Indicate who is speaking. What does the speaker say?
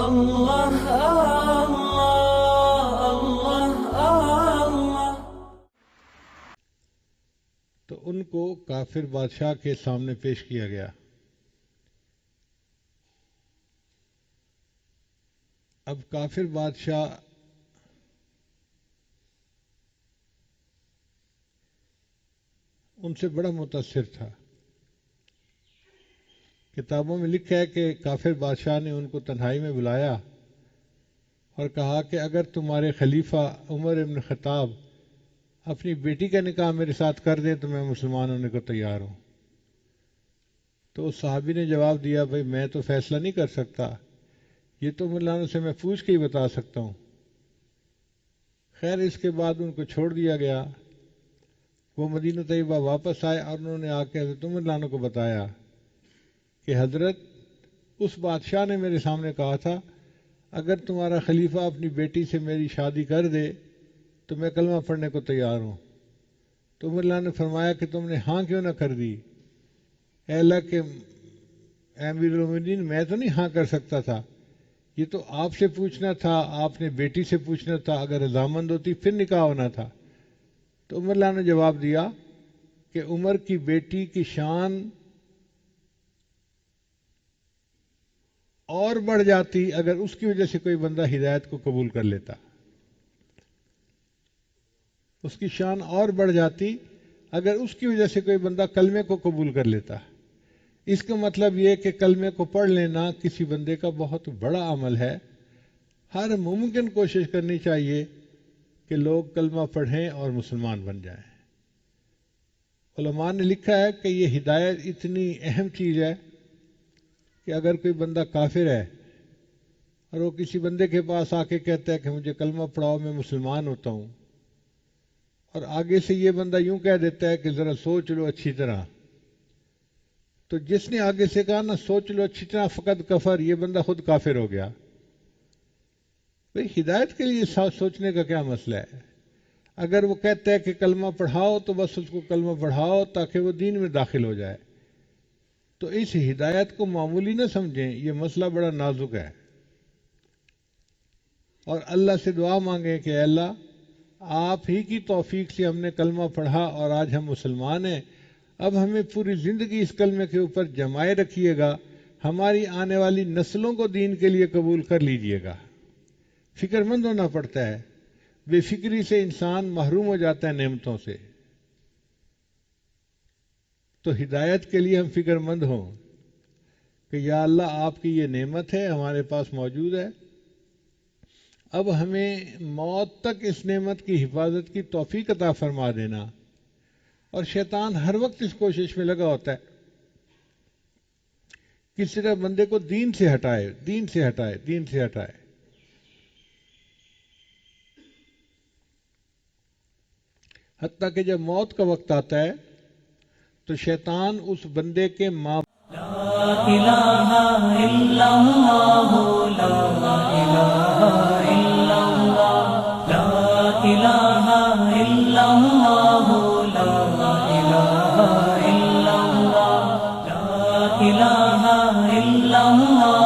Speaker 1: اللہ اللہ اللہ۔
Speaker 2: تو ان کو کافر بادشاہ کے سامنے پیش کیا گیا۔ اب کافر بادشاہ ان سے بڑا متاثر تھا۔ کتابوں میں لکھا ہے کہ کافر بادشاہ نے ان کو تنہائی میں بلایا اور کہا کہ اگر تمہارے خلیفہ عمر ابن خطاب اپنی بیٹی کا نکاح میرے ساتھ کر دیں تو میں مسلمان ہونے کو تیار ہوں۔ تو اس صحابی نے جواب دیا، بھائی میں تو فیصلہ نہیں کر سکتا، یہ تو مولانا سے میں پوچھ کے ہی بتا سکتا ہوں۔ خیر اس کے بعد ان کو چھوڑ دیا گیا۔ وہ مدینہ طیبہ واپس آئے اور انہوں نے آ کے حضرت عمر رضی اللہ عنہ کو بتایا کہ حضرت اس بادشاہ نے میرے سامنے کہا تھا اگر تمہارا خلیفہ اپنی بیٹی سے میری شادی کر دے تو میں کلمہ پڑھنے کو تیار ہوں۔ تو عمر رضی اللہ عنہ نے فرمایا کہ تم نے ہاں کیوں نہ کر دی؟ اے اللہ کے امیر المومنین، میں تو نہیں ہاں کر سکتا تھا، یہ تو آپ سے پوچھنا تھا، آپ نے بیٹی سے پوچھنا تھا، اگر رضامند ہوتی پھر نکاح ہونا تھا۔ تو عمر رضی اللہ عنہ نے جواب دیا کہ عمر کی بیٹی کی شان اور بڑھ جاتی اگر اس کی وجہ سے کوئی بندہ ہدایت کو قبول کر لیتا، اس کی شان اور بڑھ جاتی اگر اس کی وجہ سے کوئی بندہ کلمے کو قبول کر لیتا۔ اس کا مطلب یہ کہ کلمے کو پڑھ لینا کسی بندے کا بہت بڑا عمل ہے۔ ہر ممکن کوشش کرنی چاہیے کہ لوگ کلمہ پڑھیں اور مسلمان بن جائیں۔ علماء نے لکھا ہے کہ یہ ہدایت اتنی اہم چیز ہے کہ اگر کوئی بندہ کافر ہے اور وہ کسی بندے کے پاس آ کے کہتا ہے کہ مجھے کلمہ پڑھاؤ میں مسلمان ہوتا ہوں، اور آگے سے یہ بندہ یوں کہہ دیتا ہے کہ ذرا سوچ لو اچھی طرح، تو جس نے آگے سے کہا نا سوچ لو اچھی طرح فقط کفر، یہ بندہ خود کافر ہو گیا۔ بھئی ہدایت کے لیے سوچنے کا کیا مسئلہ ہے؟ اگر وہ کہتا ہے کہ کلمہ پڑھاؤ تو بس اس کو کلمہ پڑھاؤ تاکہ وہ دین میں داخل ہو جائے۔ تو اس ہدایت کو معمولی نہ سمجھیں، یہ مسئلہ بڑا نازک ہے، اور اللہ سے دعا مانگیں کہ اے اللہ آپ ہی کی توفیق سے ہم نے کلمہ پڑھا اور آج ہم مسلمان ہیں، اب ہمیں پوری زندگی اس کلمے کے اوپر جمائے رکھیے گا، ہماری آنے والی نسلوں کو دین کے لیے قبول کر لیجئے گا۔ فکر مند ہونا پڑتا ہے، بے فکری سے انسان محروم ہو جاتا ہے نعمتوں سے۔ تو ہدایت کے لیے ہم فکر مند ہوں کہ یا اللہ آپ کی یہ نعمت ہے ہمارے پاس موجود ہے، اب ہمیں موت تک اس نعمت کی حفاظت کی توفیق عطا فرما دینا۔ اور شیطان ہر وقت اس کوشش میں لگا ہوتا ہے کس طرح بندے کو دین سے ہٹائے، دین سے ہٹائے، دین سے ہٹائے۔ حتیٰ کہ جب موت کا وقت آتا ہے تو شیطان اس بندے کے ماں
Speaker 1: لا الہ الا اللہ، لا الہ الا اللہ، لا الہ الا اللہ، لا الہ الا اللہ، لا الہ الا اللہ۔